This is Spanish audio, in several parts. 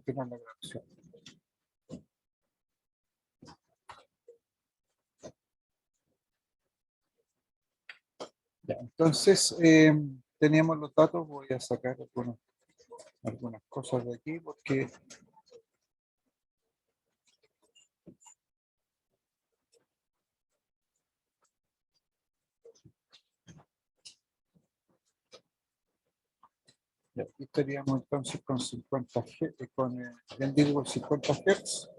continuar la grabación. Ya, entonces, teníamos los datos, voy a sacar algunas cosas de aquí porque ya, aquí estaríamos entonces con 50 Hz, con el digo 50 Hz.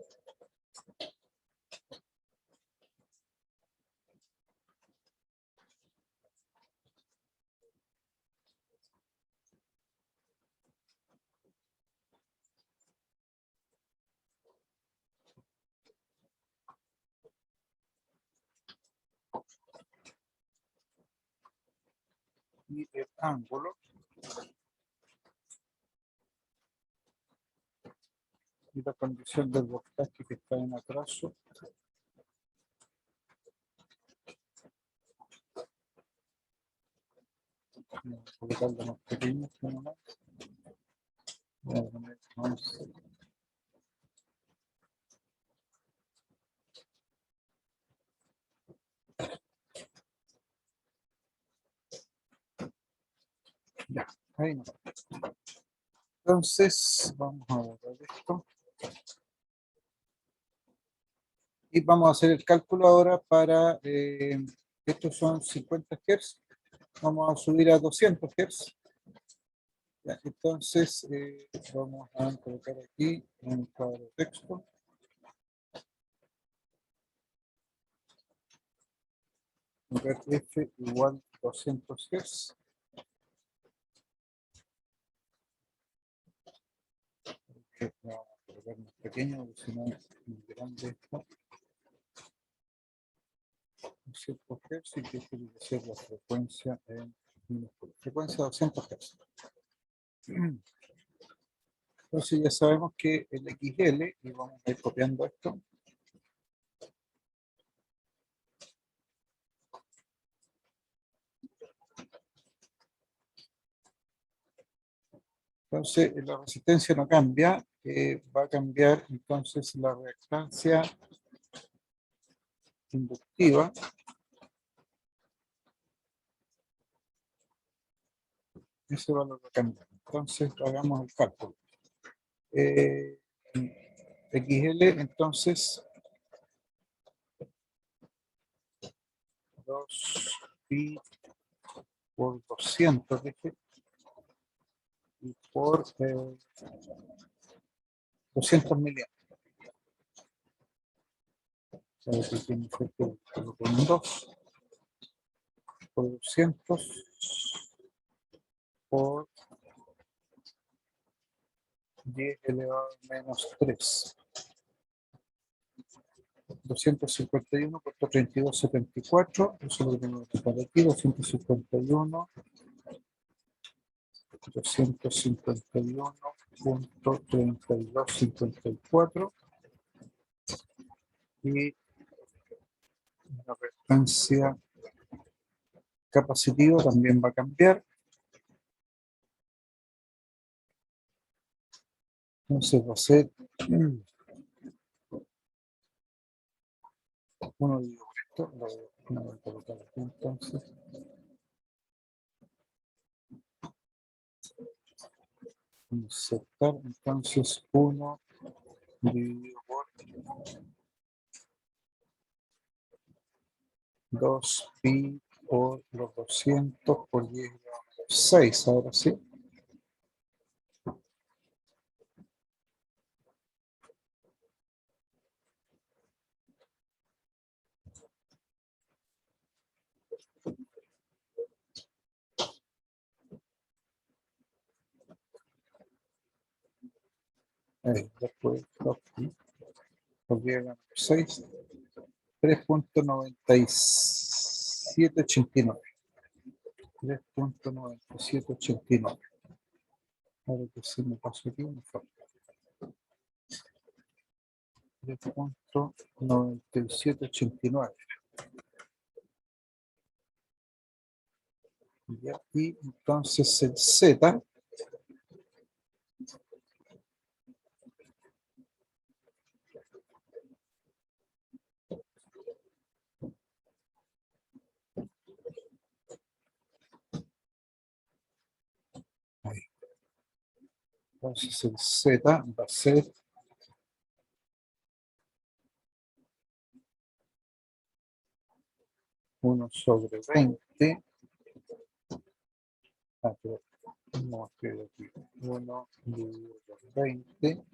Y el ángulo y la condición del voltaje que está en atraso. Voy a colocarlo más pequeño, nomás. Voy a poner 11. Ya, ahí no. Entonces, vamos a borrar esto. Y vamos a hacer el cálculo ahora para, estos son 50 Hz. Vamos a subir a 200 Hz. Ya, entonces, vamos a colocar aquí un cuadro de texto. F igual 200 Hz. Vamos a colocar más pequeño, porque si no es muy grande esto. 200 Hz y que tiene que ser la frecuencia en minúscula. Frecuencia 200 Hz. Entonces ya sabemos que el XL, y vamos a ir copiando esto. Entonces la resistencia no cambia, va a cambiar entonces la reactancia inductiva. Ese valor va a cambiar. Entonces hagamos el cálculo. XL, entonces 2pi por 200, ¿viste? Y por 200 miliamperes. O sea, que tiene que ser con 2 por 200 por 10 elevado a menos 3. 251 por 32,74. Eso es lo que tengo que poner aquí. 251. 251.3254 y la reactancia capacitiva también va a cambiar. Entonces va a ser 1 dividido por esto, lo voy a colocar aquí entonces. Insertar entonces 1 dividido por 2pi por los 200 por 10 elevado a menos 6, ahora sí. Después por 10 elevado a menos 6. 3.9789. 3.9789. Ahora que se me pasó aquí, me falta. 3.9789. Y entonces el Z Entonces el Z va a ser 1/20. Pero no escribo aquí. 1 dividido por 20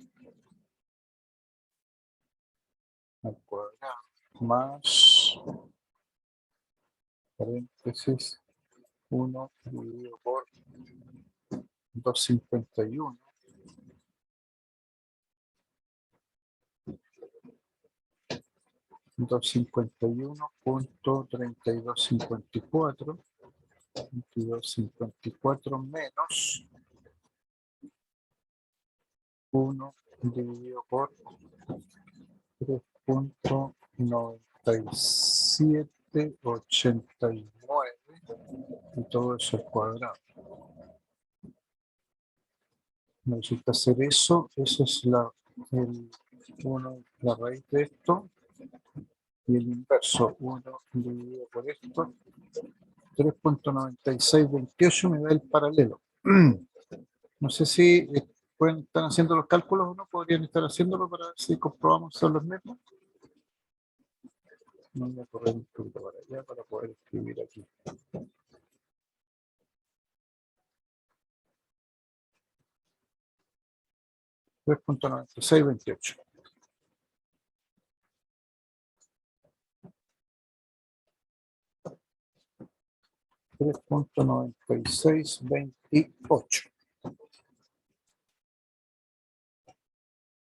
al cuadrado más paréntesis 1 dividido por 251 251.3254 2254 menos 1 dividido por 3.9789 y todo eso al cuadrado. Necesita hacer eso, esa es la raíz de esto, y el inverso, 1 dividido por esto, 3.9628 me da el paralelo. No sé si pueden estar haciendo los cálculos o no, podrían estar haciéndolo para ver si comprobamos si son los mismos. No voy a correr un poquito para allá para poder escribir aquí. $3.9628. $3.9628.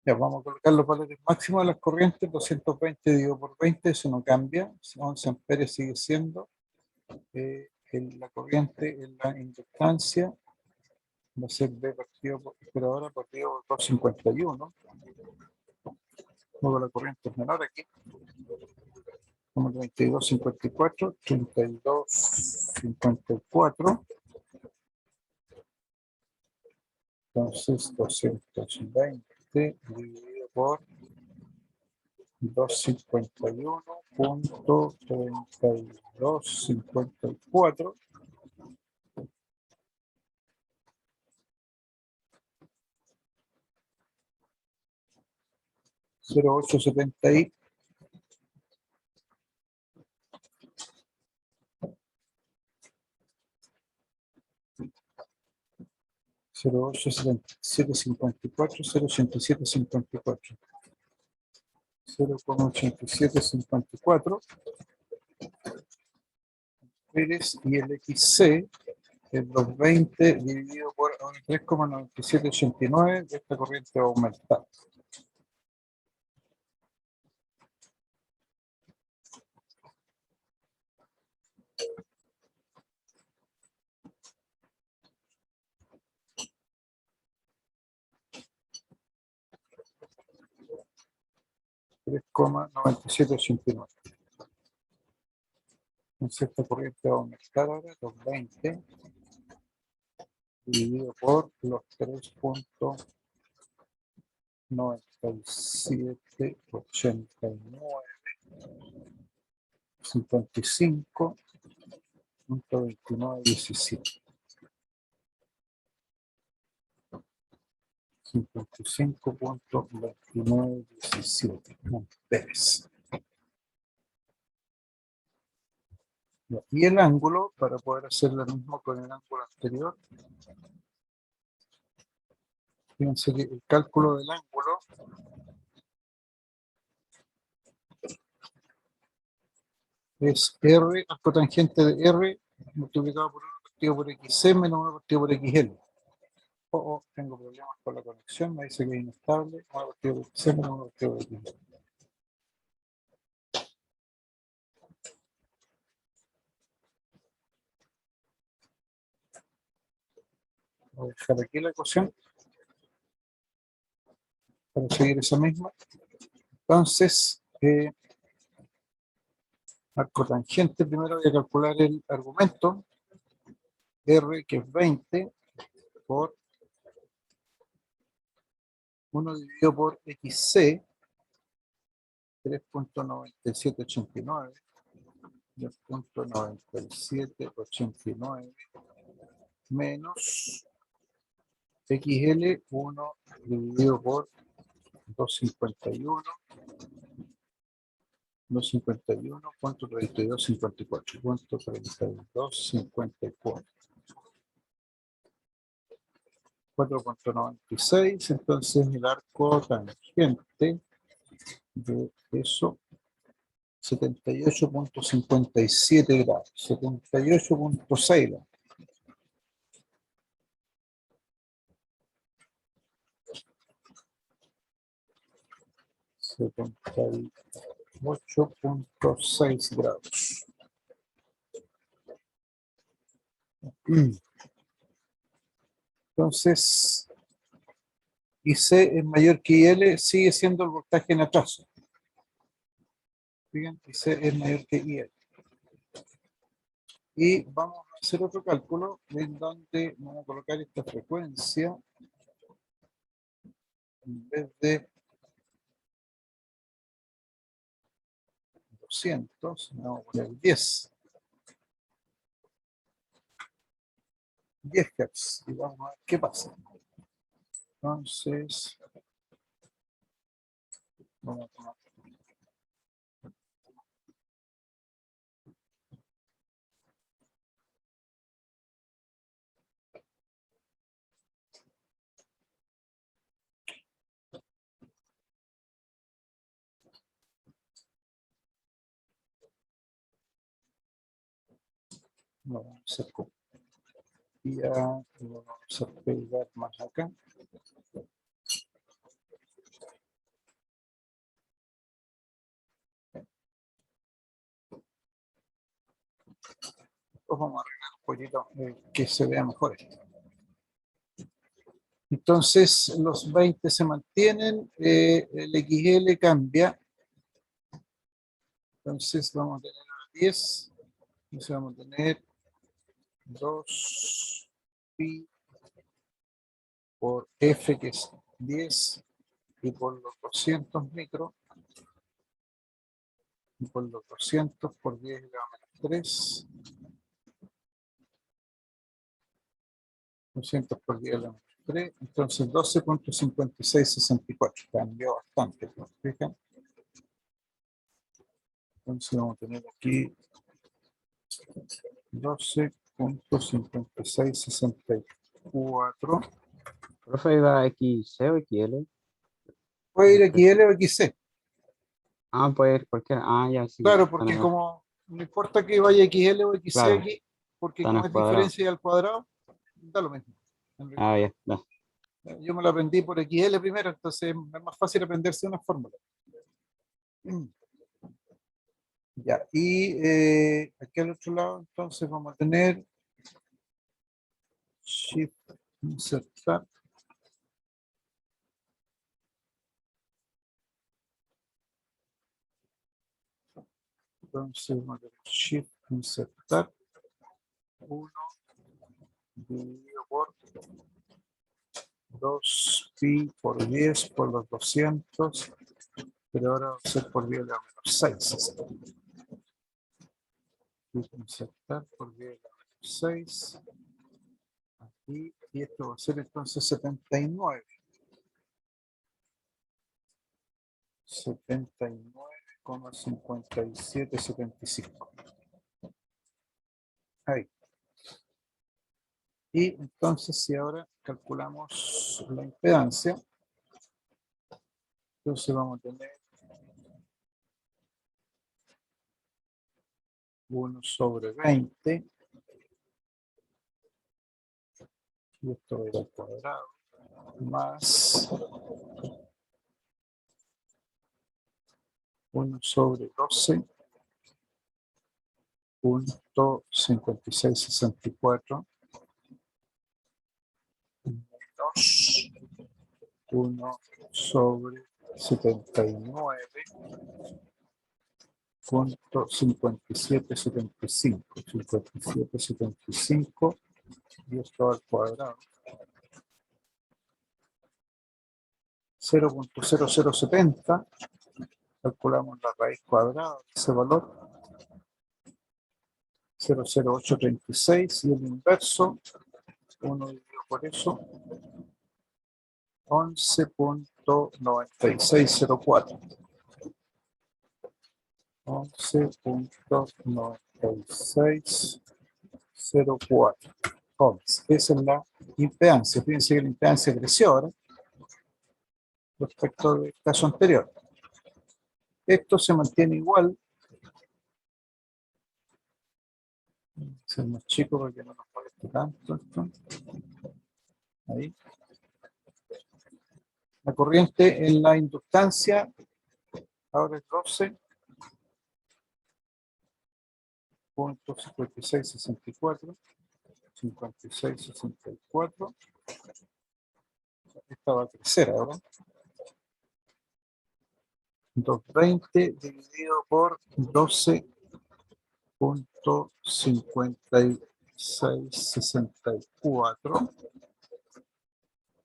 Ya, vamos a colocar los valores máximos de las corrientes. 220 dividido por 20, eso no cambia. 11 amperes sigue siendo. La corriente en la inductancia va a ser B partido por, pero ahora partido por 251. Luego la corriente es menor aquí. Como 3254, 3254. Entonces 220 dividido por 251.3254. 0.870 y 0.8754, 0.8754, 0.8754 y el XC es 220 dividido por 3.9789. Esta corriente va a aumentar. $3.9789. Entonces esta corriente va a aumentar ahora 220 dividido por los 3.9789 55.2917. 55.2917 amperes. Y el ángulo, para poder hacer lo mismo con el ángulo anterior, fíjense que el cálculo del ángulo es R, arco tangente de R multiplicado por 1 partido por XC menos 1 partido por XL. Tengo problemas con la conexión, me dice que es inestable. 1 partido por XC menos 1 partido por XL. Voy a dejar aquí la ecuación para seguir esa misma. Entonces, arco tangente, primero voy a calcular el argumento. R, que es 20, por 1 dividido por XC, 3.9789, 3.9789, menos XL 1 dividido por 251. 251.3254. 3254. 4.96. Entonces el arco tangente de eso 78.57 grados. 78.6 grados. Setenta y 8.6 grados. Entonces, IC es mayor que IL, sigue siendo el voltaje en atraso. Fíjense, IC es mayor que IL. Y vamos a hacer otro cálculo en donde vamos a colocar esta frecuencia en vez de 200, vamos a poner 10. 10 Hz. Y vamos a ver qué pasa. Entonces, vamos a tomar. Vamos a hacer copia. Vamos a pegar más acá. Vamos a arreglar un poquito que se vea mejor esto. Entonces los 20 se mantienen, el XL cambia. Entonces vamos a tener 10, entonces vamos a tener 2 pi por F, que es 10, y por los 200 micros, y por los 200 por 10 elevado a menos 3, 200 por 10 elevado a menos 3, entonces 12.5664, cambió bastante, ¿no? ¿Fijan? Entonces vamos a tener aquí 12.5664. ¿Profe iba XC o XL? Puede ir XL o XC. Ah, puede ir cualquiera. Ah, ya sí. Claro, porque como no importa que vaya XL o XC Claro, aquí, porque están como al es cuadrado. diferencia al cuadrado, da lo mismo. Ah, ya, ya. Yo me lo aprendí por XL primero, entonces es más fácil aprenderse una fórmula. Ya, y aquí al otro lado, entonces vamos a tener Shift, insertar. Entonces vamos a tener Shift, insertar. 1 dividido por 2 pi por 10 por los 200, pero ahora va a ser por 10 a la menos 6. Insertar por 10 a la menos 6. Aquí, y esto va a ser entonces 79. 79,5775. Ahí. Y entonces, si ahora calculamos la impedancia, entonces vamos a tener 1 sobre 20, y esto va a ir al cuadrado, más 1 sobre 12, punto 5664, menos 1 sobre 79, punto 5775, 5775, y esto al cuadrado. 0.0070, calculamos la raíz cuadrada de ese valor, 0.0836, y el inverso, 1 dividido por eso, 11.9604. 11.9604 ohms. Esa es la impedancia. Fíjense que la impedancia creció ahora respecto del caso anterior. Esto se mantiene igual. Ser más chico para que no nos moleste tanto esto. Ahí. La corriente en la inductancia ahora es 12.5664. 5664. Esta va a crecer ahora. 220 dividido por 12.5664.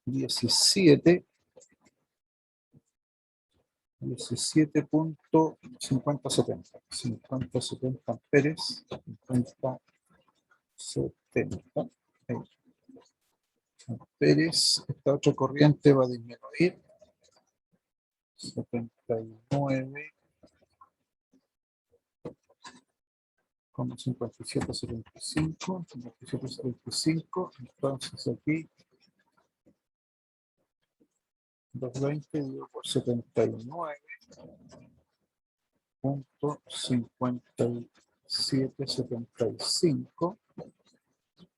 17.5070. 5070 amperes. 5070 amperes. Esta otra corriente va a disminuir. 79,5775. 5775. Entonces aquí 220 dividido por 79.5775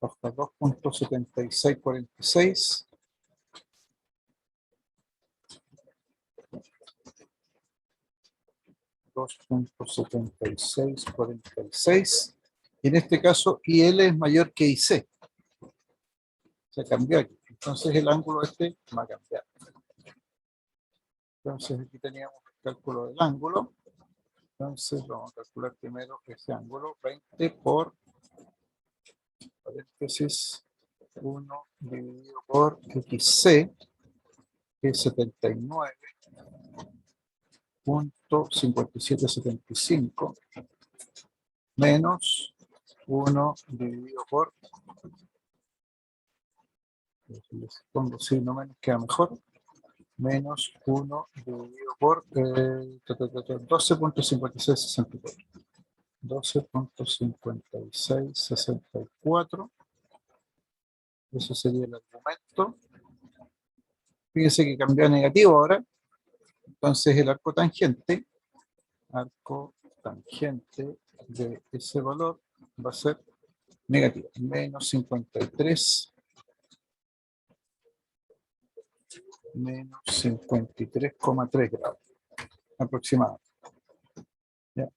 hasta 2.7646. 2.7646. Y en este caso IL es mayor que IC. Se cambió aquí. Entonces el ángulo este va a cambiar. Entonces aquí teníamos el cálculo del ángulo. Entonces vamos a calcular primero ese ángulo. 20 por paréntesis 1 dividido por XC, que es 79.5775 menos 1 dividido por, les pongo signo menos, queda mejor, menos 1 dividido por 12.5664. 12.5664. Eso sería el argumento. Fíjense que cambió a negativo ahora. Entonces el arco tangente de ese valor va a ser negativo. Menos 53. Menos 53,3 grados aproximadamente. ¿Ya?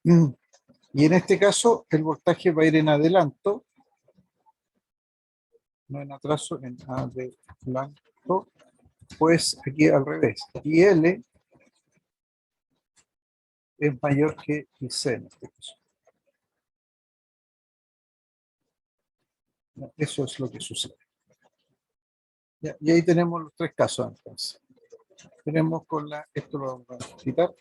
Y en este caso el voltaje va a ir en adelanto, no en atraso, en adelanto, pues aquí al revés. Y L es mayor que IC en este caso. ¿Ya? Eso es lo que sucede. ¿Ya? Y ahí tenemos los tres casos entonces. Tenemos con la, esto lo vamos a quitar.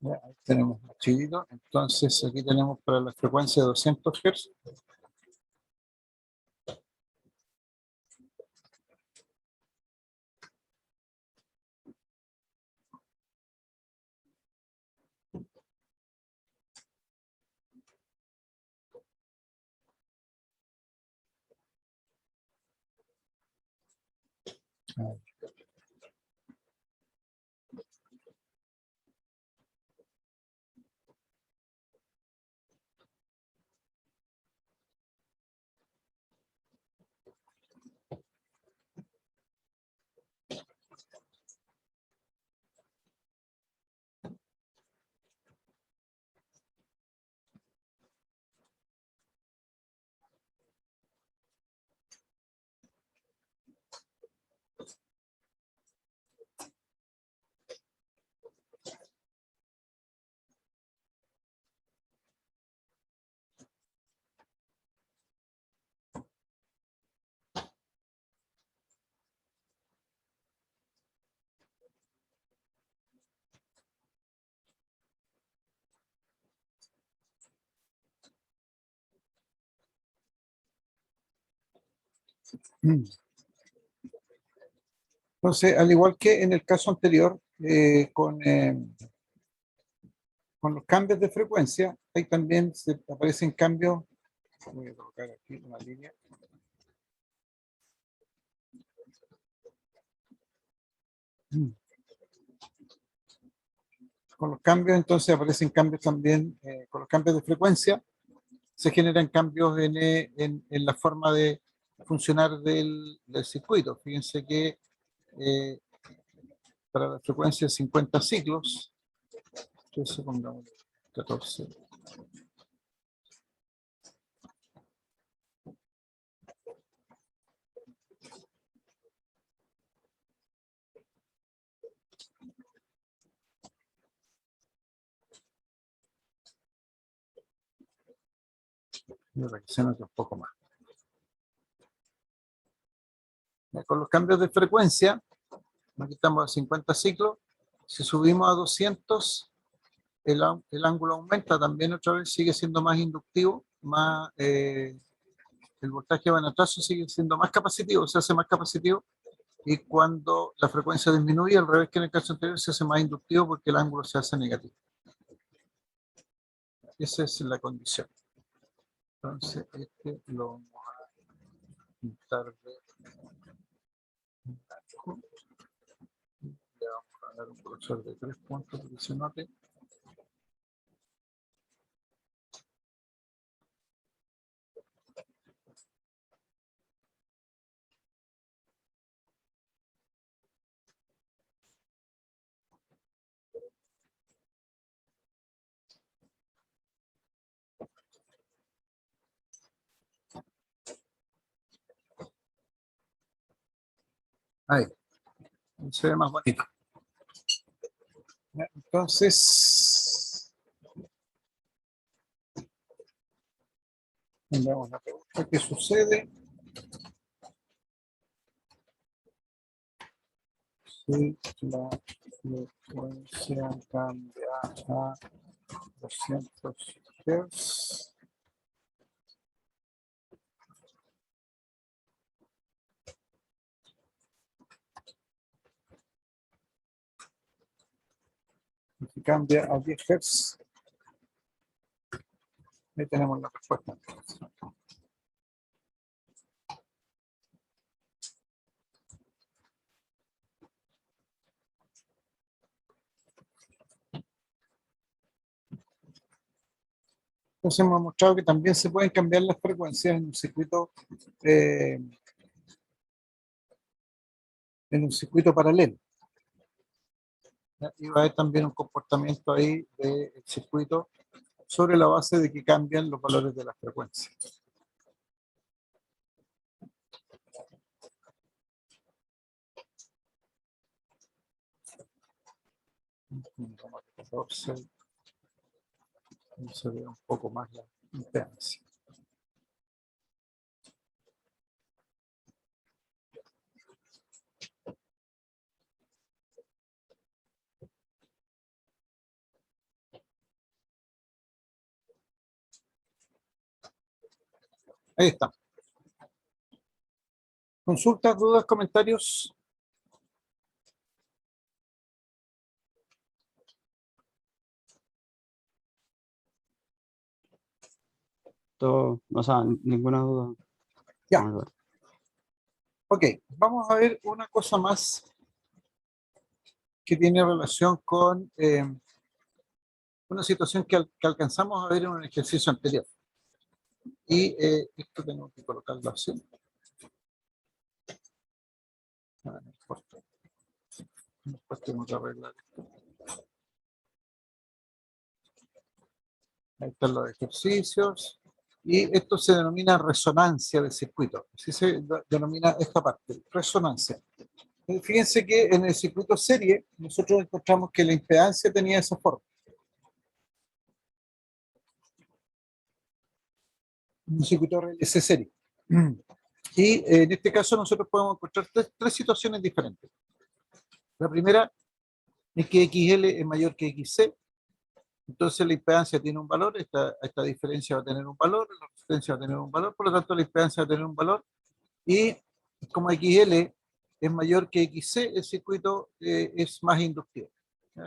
Ya, ahí tenemos archivito. Entonces aquí tenemos para la frecuencia de 200 Hz. Entonces, al igual que en el caso anterior, con los cambios de frecuencia, ahí también aparecen cambios. Voy a colocar aquí una línea. Con los cambios, entonces aparecen cambios también, con los cambios de frecuencia, se generan cambios en la forma de funcionar del circuito. Fíjense que para la frecuencia de 50 ciclos, entonces pongamos 14. Para que se note un poco más. Con los cambios de frecuencia, aquí estamos a 50 ciclos, si subimos a 200, el ángulo aumenta también otra vez, sigue siendo más inductivo, más, el voltaje van atrás sigue siendo más capacitivo, se hace más capacitivo, y cuando la frecuencia disminuye, al revés que en el caso anterior, se hace más inductivo porque el ángulo se hace negativo. Esa es la condición. Entonces, este lo vamos a pintar de blanco. Le vamos a dar un grosor de 3 puntos para que se note. Ahí, se ve más bonito. Entonces, veamos la pregunta. ¿Qué sucede si la frecuencia cambia a 200 Hz? Si cambia a 10 Hz, ahí tenemos la respuesta. Entonces hemos mostrado que también se pueden cambiar las frecuencias en un circuito paralelo. Y va a haber también un comportamiento ahí del circuito sobre la base de que cambian los valores de las frecuencias. Se ve un poco más la impedancia. Ahí está. ¿Consultas, dudas, comentarios? Todo, o sea, ninguna duda. Ya. Álvaro. Ok, vamos a ver una cosa más que tiene relación con una situación que alcanzamos a ver en un ejercicio anterior. Y esto tengo que colocarlo así. No importa. Después tengo que arreglar esto. Ahí están los ejercicios. Y esto se denomina resonancia del circuito. Así se denomina esta parte, resonancia. Fíjense que en el circuito serie nosotros encontramos que la impedancia tenía esa forma. Un circuito RLC serie. Y en este caso nosotros podemos encontrar tres situaciones diferentes. La primera es que XL es mayor que XC. Entonces la impedancia tiene un valor, esta diferencia va a tener un valor, la resistencia va a tener un valor, por lo tanto la impedancia va a tener un valor. Y como XL es mayor que XC, el circuito es más inductivo.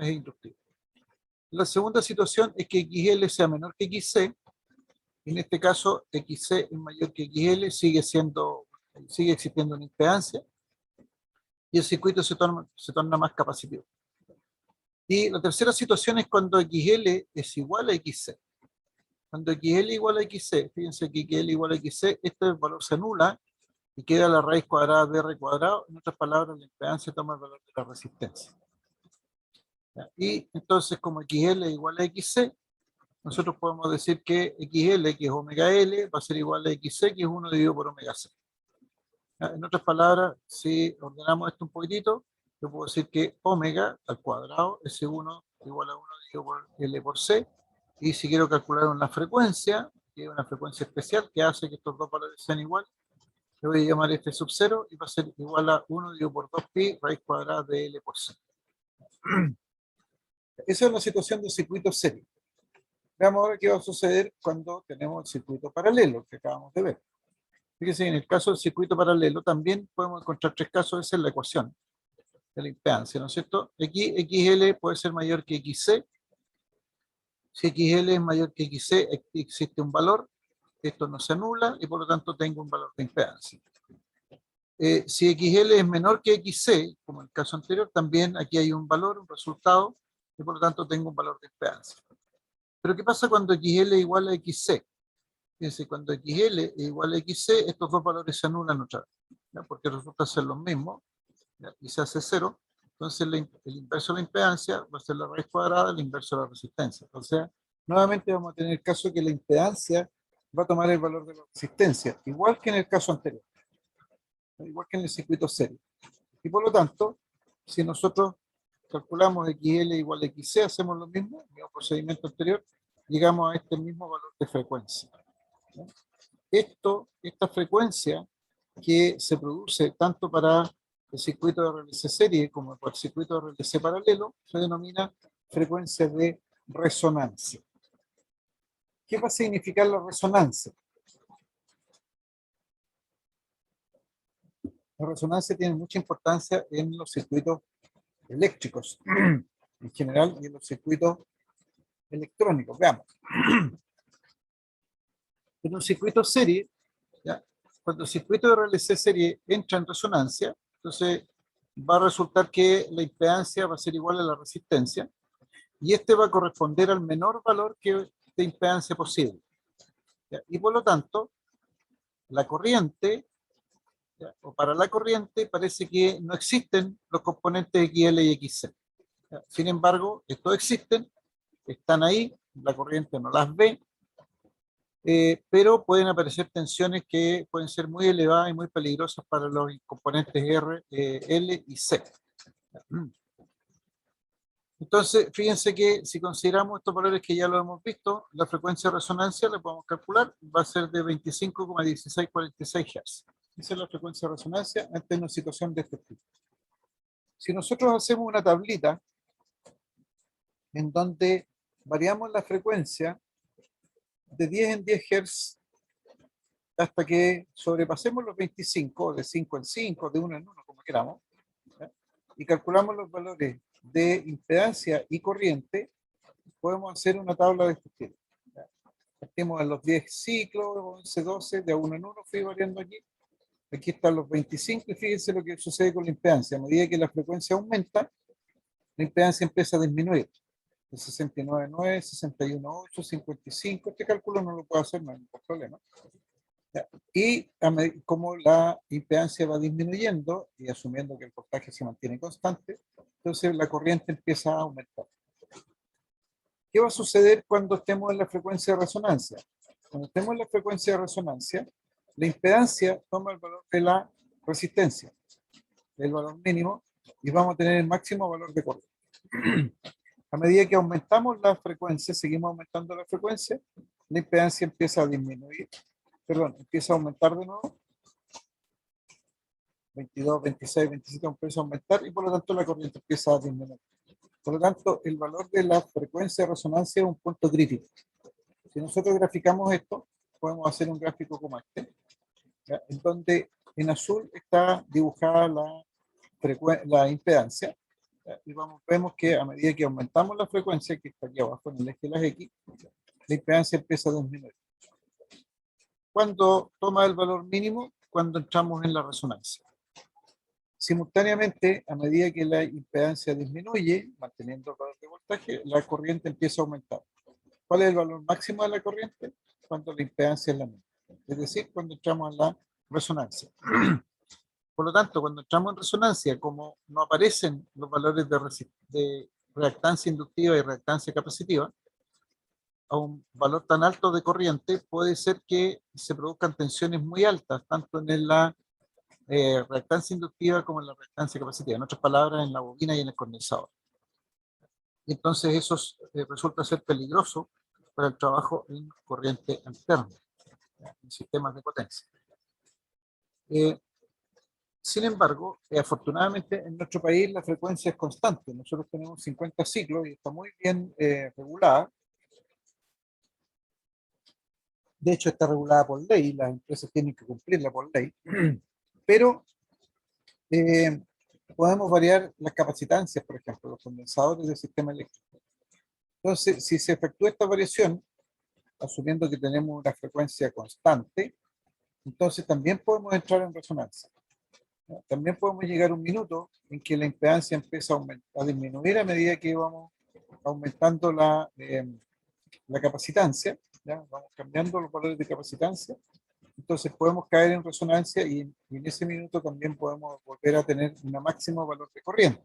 Es inductivo. La segunda situación es que XL sea menor que XC. En este caso, XC es mayor que XL, sigue existiendo una impedancia y el circuito se torna más capacitivo. Y la tercera situación es cuando XL es igual a XC. Cuando XL igual a XC, fíjense que XL igual a XC, este valor se anula y queda la raíz cuadrada de R cuadrado. En otras palabras, la impedancia toma el valor de la resistencia. ¿Ya? Y entonces, como XL es igual a XC, nosotros podemos decir que XL, que es omega L, va a ser igual a XC, que es 1 dividido por omega C. ¿Ya? En otras palabras, si ordenamos esto un poquitito, yo puedo decir que omega al cuadrado, S1 igual a 1 dividido por L por C. Y si quiero calcular una frecuencia, que es una frecuencia especial que hace que estos dos valores sean iguales, le voy a llamar F sub 0 y va a ser igual a 1 dividido por 2pi raíz cuadrada de L por C. Esa es la situación del circuito serie. Veamos ahora qué va a suceder cuando tenemos el circuito paralelo que acabamos de ver. Fíjense, en el caso del circuito paralelo también podemos encontrar tres casos. Esa es la ecuación de la impedancia, ¿no es cierto? Aquí XL puede ser mayor que XC. Si XL es mayor que XC, existe un valor. Esto no se anula y por lo tanto tengo un valor de impedancia. Si XL es menor que XC, como en el caso anterior, también aquí hay un valor, un resultado, y por lo tanto tengo un valor de impedancia. Pero ¿qué pasa cuando XL es igual a XC? Fíjense, cuando XL es igual a XC, estos dos valores se anulan otra vez, ¿ya? Porque resulta ser los mismos, ¿ya? Y se hace cero. Entonces el inverso de la impedancia va a ser la raíz cuadrada del inverso de la resistencia. O sea, nuevamente vamos a tener el caso que la impedancia va a tomar el valor de la resistencia, igual que en el caso anterior, igual que en el circuito serie. Y por lo tanto, si nosotros calculamos XL igual a XC, hacemos lo mismo, el mismo procedimiento anterior, llegamos a este mismo valor de frecuencia. Esta frecuencia que se produce tanto para el circuito de RLC serie como para el circuito de RLC paralelo se denomina frecuencia de resonancia. ¿Qué va a significar la resonancia? La resonancia tiene mucha importancia en los circuitos eléctricos en general y en los circuitos electrónicos. Veamos. En un circuito serie, ¿ya? Cuando el circuito de RLC serie entra en resonancia, entonces va a resultar que la impedancia va a ser igual a la resistencia y este va a corresponder al menor valor de impedancia posible. ¿Ya? Y por lo tanto, la corriente, ¿ya? O para la corriente parece que no existen los componentes XL y XC. ¿Ya? Sin embargo, estos existen, están ahí, la corriente no las ve, pero pueden aparecer tensiones que pueden ser muy elevadas y muy peligrosas para los componentes R, L y C. Entonces, fíjense que si consideramos estos valores que ya lo hemos visto, la frecuencia de resonancia la podemos calcular, va a ser de 25,1646 Hz. Esa es la frecuencia de resonancia ante una situación de este tipo. Si nosotros hacemos una tablita en donde variamos la frecuencia de 10 en 10 Hz hasta que sobrepasemos los 25, de 5 en 5, de 1 en 1, como queramos, ¿ya? Y calculamos los valores de impedancia y corriente, podemos hacer una tabla de este estilo. Partimos en los 10 ciclos, 11, 12, de 1 en 1 fui variando aquí. Aquí están los 25 y fíjense lo que sucede con la impedancia. A medida que la frecuencia aumenta, la impedancia empieza a disminuir. De 69,9, 61,8, 55. Este cálculo no lo puedo hacer, no hay ningún problema. Y como la impedancia va disminuyendo y asumiendo que el voltaje se mantiene constante, entonces la corriente empieza a aumentar. ¿Qué va a suceder cuando estemos en la frecuencia de resonancia? Cuando estemos en la frecuencia de resonancia, la impedancia toma el valor de la resistencia, el valor mínimo, y vamos a tener el máximo valor de corriente. A medida que aumentamos la frecuencia, seguimos aumentando la frecuencia, la impedancia empieza a disminuir, empieza a aumentar de nuevo. 22, 26, 27 empieza a aumentar y por lo tanto la corriente empieza a disminuir. Por lo tanto, el valor de la frecuencia de resonancia es un punto crítico. Si nosotros graficamos esto, podemos hacer un gráfico como este, ¿ya? En donde en azul está dibujada la impedancia. Y vemos que a medida que aumentamos la frecuencia, que está aquí abajo en el eje de las X, la impedancia empieza a disminuir. ¿Cuándo toma el valor mínimo? Cuando entramos en la resonancia. Simultáneamente, a medida que la impedancia disminuye, manteniendo el valor de voltaje, la corriente empieza a aumentar. ¿Cuál es el valor máximo de la corriente? Cuando la impedancia es la misma. Es decir, cuando entramos en la resonancia. Por lo tanto, cuando entramos en resonancia, como no aparecen los valores de reactancia inductiva y reactancia capacitiva, a un valor tan alto de corriente, puede ser que se produzcan tensiones muy altas, tanto en la reactancia inductiva como en la reactancia capacitiva. En otras palabras, en la bobina y en el condensador. Y entonces eso resulta ser peligroso para el trabajo en corriente alterna, en sistemas de potencia. Sin embargo, afortunadamente en nuestro país la frecuencia es constante. Nosotros tenemos 50 ciclos y está muy bien regulada. De hecho, está regulada por ley, las empresas tienen que cumplirla por ley. Pero podemos variar las capacitancias, por ejemplo, los condensadores del sistema eléctrico. Entonces, si se efectúa esta variación, asumiendo que tenemos una frecuencia constante, entonces también podemos entrar en resonancia. También podemos llegar a un minuto en que la impedancia empieza a disminuir a medida que vamos aumentando la capacitancia, ¿ya? Vamos cambiando los valores de capacitancia, entonces podemos caer en resonancia y en ese minuto también podemos volver a tener un máximo valor de corriente.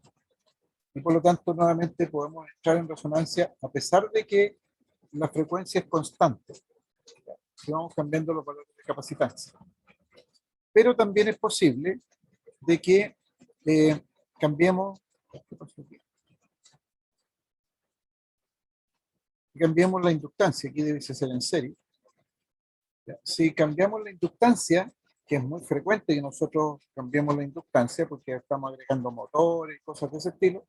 Y por lo tanto, nuevamente podemos entrar en resonancia a pesar de que la frecuencia es constante, ¿ya? Si vamos cambiando los valores de capacitancia. Pero también es posible de que cambiemos, la inductancia, aquí debe ser en serie. Si cambiamos la inductancia, que es muy frecuente que nosotros cambiemos la inductancia porque estamos agregando motores y cosas de ese estilo,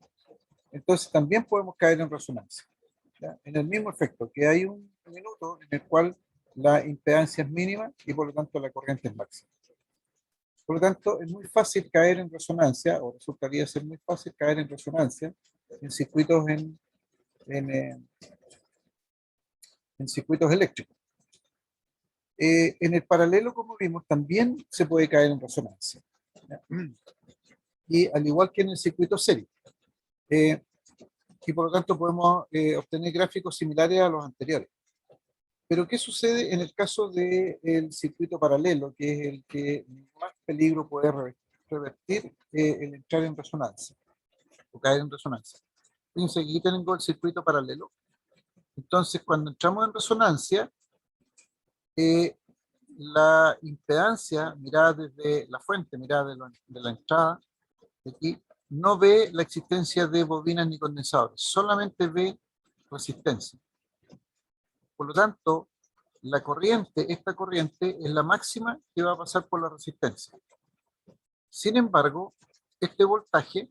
entonces también podemos caer en resonancia, ¿ya? En el mismo efecto, que hay un minuto en el cual la impedancia es mínima y por lo tanto la corriente es máxima. Por lo tanto, es muy fácil caer en resonancia, o resultaría ser muy fácil caer en resonancia en circuitos, en circuitos eléctricos. En el paralelo, como vimos, también se puede caer en resonancia, ¿ya? Y al igual que en el circuito serie. Y por lo tanto podemos obtener gráficos similares a los anteriores. Pero ¿qué sucede en el caso del circuito paralelo, que es el que más peligro puede revertir el entrar en resonancia o caer en resonancia? Fíjense, aquí tengo el circuito paralelo. Entonces, cuando entramos en resonancia, la impedancia, mirada desde la fuente, mirada de la entrada, aquí, no ve la existencia de bobinas ni condensadores, solamente ve resistencia. Por lo tanto, esta corriente es la máxima que va a pasar por la resistencia. Sin embargo, este voltaje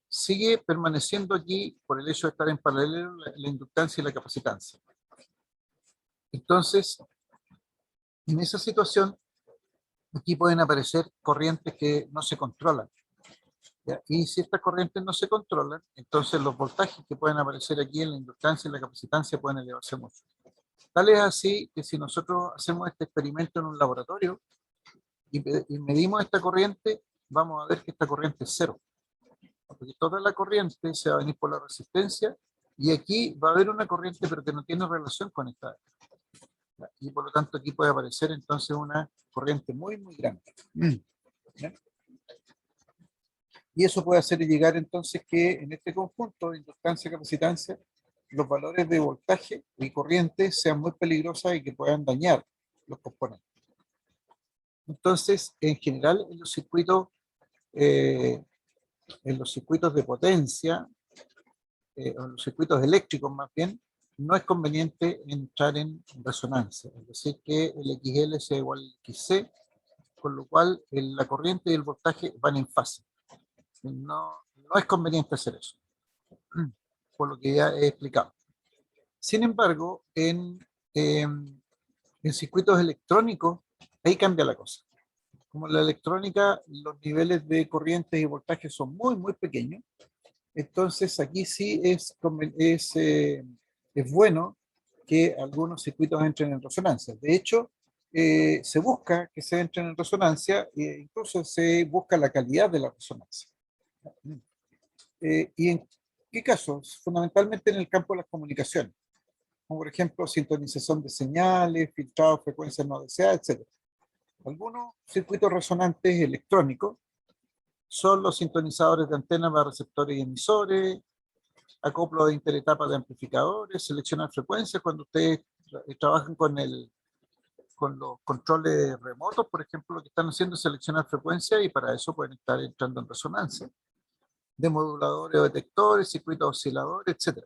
sigue permaneciendo aquí por el hecho de estar en paralelo la inductancia y la capacitancia. Entonces, en esa situación, aquí pueden aparecer corrientes que no se controlan, ¿ya? Y si estas corrientes no se controlan, entonces los voltajes que pueden aparecer aquí en la inductancia y la capacitancia pueden elevarse mucho. Tal es así que si nosotros hacemos este experimento en un laboratorio y medimos esta corriente, vamos a ver que esta corriente es cero. Porque toda la corriente se va a venir por la resistencia y aquí va a haber una corriente pero que no tiene relación con esta. Y por lo tanto aquí puede aparecer entonces una corriente muy, muy grande. ¿Ya? Y eso puede hacer llegar entonces que en este conjunto de inductancia y capacitancia los valores de voltaje y corriente sean muy peligrosas y que puedan dañar los componentes. Entonces, en general, en los circuitos de potencia, en los circuitos eléctricos más bien, no es conveniente entrar en resonancia. Es decir, que el XL sea igual al XC, con lo cual la corriente y el voltaje van en fase. No es conveniente hacer eso, por lo que ya he explicado. Sin embargo, en circuitos electrónicos, ahí cambia la cosa. como en la electrónica los niveles de corrientes y voltajes son muy, muy pequeños, entonces aquí sí es bueno que algunos circuitos entren en resonancia. De hecho, se busca que se entren en resonancia e incluso se busca la calidad de la resonancia. ¿Y en qué casos? Fundamentalmente en el campo de las comunicaciones, como por ejemplo sintonización de señales, filtrado de frecuencias no deseadas, etc. Algunos circuitos resonantes electrónicos son los sintonizadores de antenas para receptores y emisores, acoplo de interetapas de amplificadores, seleccionar frecuencias cuando ustedes trabajan con los controles remotos, por ejemplo, lo que están haciendo es seleccionar frecuencias y para eso pueden estar entrando en resonancia. Demoduladores o detectores, circuitos osciladores, etc.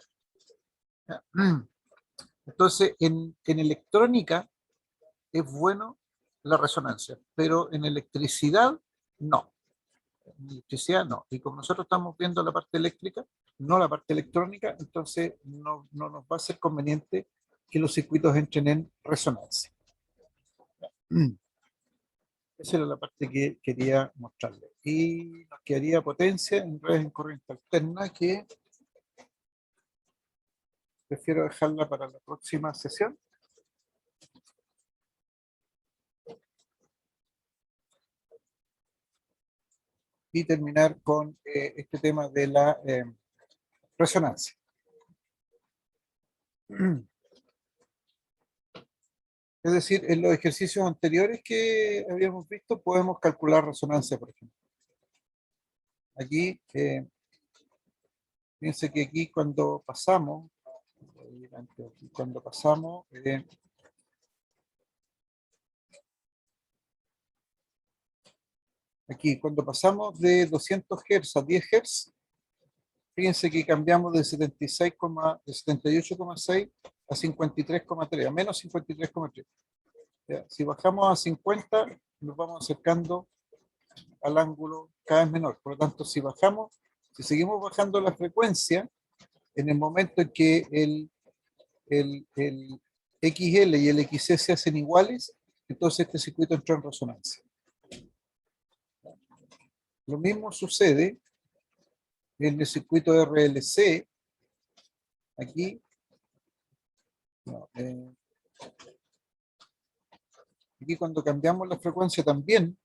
Entonces, en electrónica es bueno la resonancia, pero en electricidad no. En electricidad no. Y como nosotros estamos viendo la parte eléctrica, no la parte electrónica, entonces no nos va a ser conveniente que los circuitos entren en resonancia. Esa era la parte que quería mostrarles. Y nos quedaría potencia en redes en corriente alterna, que prefiero dejarla para la próxima sesión. Y terminar con este tema de la resonancia. Es decir, en los ejercicios anteriores que habíamos visto, podemos calcular resonancia, por ejemplo. Aquí, fíjense que aquí cuando pasamos, aquí cuando pasamos de 200 Hz a 10 Hz, fíjense que cambiamos de 78,6 a 53,3, a menos 53,3. Si bajamos a 50, nos vamos acercando al ángulo cada vez menor. Por lo tanto, si seguimos bajando la frecuencia, en el momento en que el XL y el XC se hacen iguales, entonces este circuito entra en resonancia. Lo mismo sucede en el circuito RLC. Aquí, aquí cuando cambiamos la frecuencia también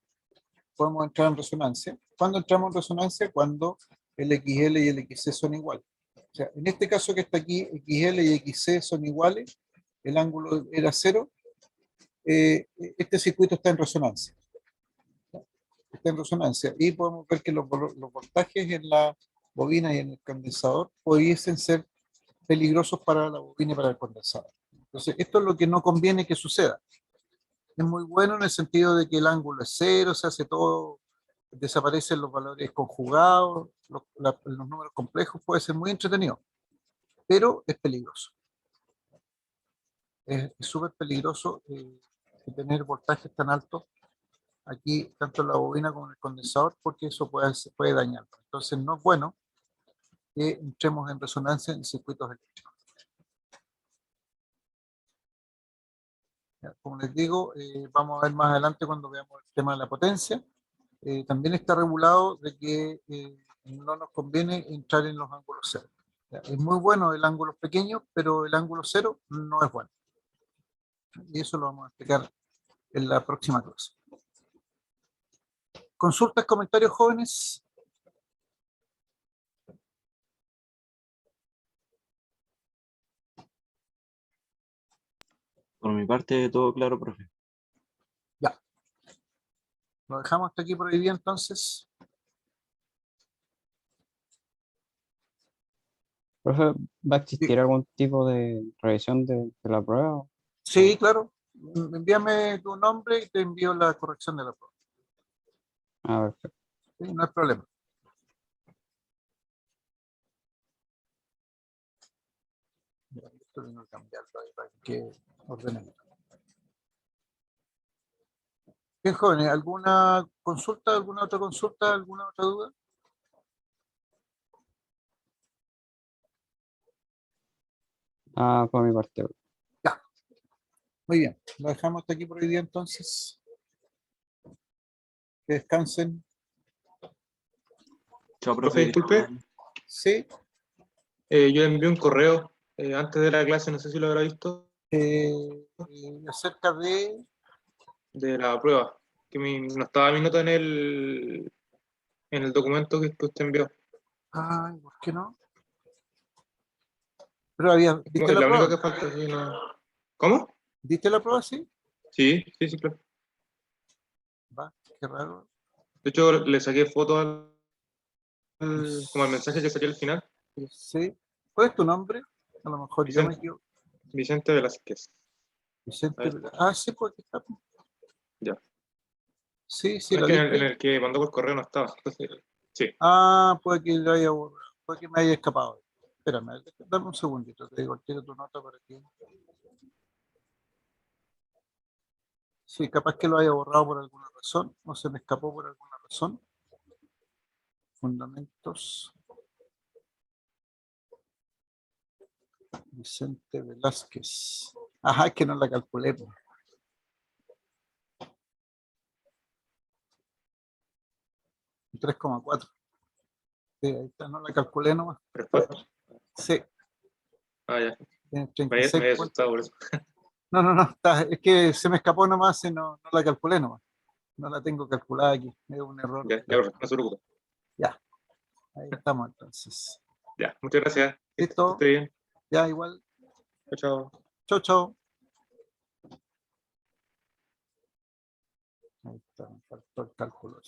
podemos entrar en resonancia. ¿Cuándo entramos en resonancia? Cuando el XL y el XC son iguales. O sea, en este caso que está aquí, XL y XC son iguales, el ángulo era 0, este circuito está en resonancia. Está en resonancia. Y podemos ver que los voltajes en la bobina y en el condensador pudiesen ser peligrosos para la bobina y para el condensador. Entonces, esto es lo que no conviene que suceda. Es muy bueno en el sentido de que el ángulo es 0, se hace todo, desaparecen los valores conjugados, los números complejos, puede ser muy entretenido, pero es peligroso. Es súper peligroso tener voltajes tan altos aquí, tanto en la bobina como en el condensador, porque eso puede dañar. Entonces no es bueno que entremos en resonancia en circuitos eléctricos. Como les digo, vamos a ver más adelante cuando veamos el tema de la potencia. También está regulado de que no nos conviene entrar en los ángulos cero. Es muy bueno el ángulo pequeño, pero el ángulo cero no es bueno. Y eso lo vamos a explicar en la próxima clase. ¿Consultas, comentarios, jóvenes? Por mi parte, todo claro, profe. Ya. Lo dejamos hasta aquí por hoy día entonces. Profe, ¿va a existir Sí, algún tipo de revisión de la prueba? sí, claro. Envíame tu nombre y te envío la corrección de la prueba. A ver, Sí, no hay problema. Ya, esto tengo que cambiarlo ahí para que ordenemos. Bien, jóvenes, ¿alguna consulta, alguna otra consulta, alguna otra duda? por mi parte. Ya, muy bien. Lo dejamos hasta aquí por hoy día entonces. Que descansen. Chao, Profe, profe. disculpe. Sí. Yo le envié un correo antes de la clase, no sé si lo habrá visto, Acerca de... de la prueba, que no estaba mi nota en el documento que usted envió. Ay, ¿por qué no? Pero había... ¿Viste Es la la única que prueba? falta. Sí, no. ¿Cómo? ¿Viste la prueba? Sí. Sí, claro. Va, qué raro. De hecho, le saqué foto como al mensaje que salía al final. Sí. ¿Cuál es tu nombre? A lo mejor yo me Vicente, equivoco. Vicente Velázquez. Vicente. Ahí está. Ah, sí, pues aquí está. Ya. Sí, sí, Es la que en viste. el que mandó por correo no estaba. Entonces, sí. Ah, puede que lo haya borrado. Puede que me haya escapado. Espérame, dame un segundito. Te digo, quiero tu nota para que... Sí, capaz que lo haya borrado por alguna razón. O se me escapó por alguna razón. Fundamentos. Vicente Velázquez. Ajá, es que no la calculé. Pues. 3,4. Sí, ahí está, no la calculé nomás. Respuesta. Sí, Ah, ya. tiene Me había 36 puntos. asustado por eso. No, es que se me escapó nomás y no la calculé nomás. No la tengo calculada aquí. Es un error. Ya, no se preocupe. Ya, ahí estamos entonces. Ya, muchas gracias. Que ¿Listo? esté bien. Ya, igual. Chao, chao. Chau, chau. Ahí está, me faltó el cálculo.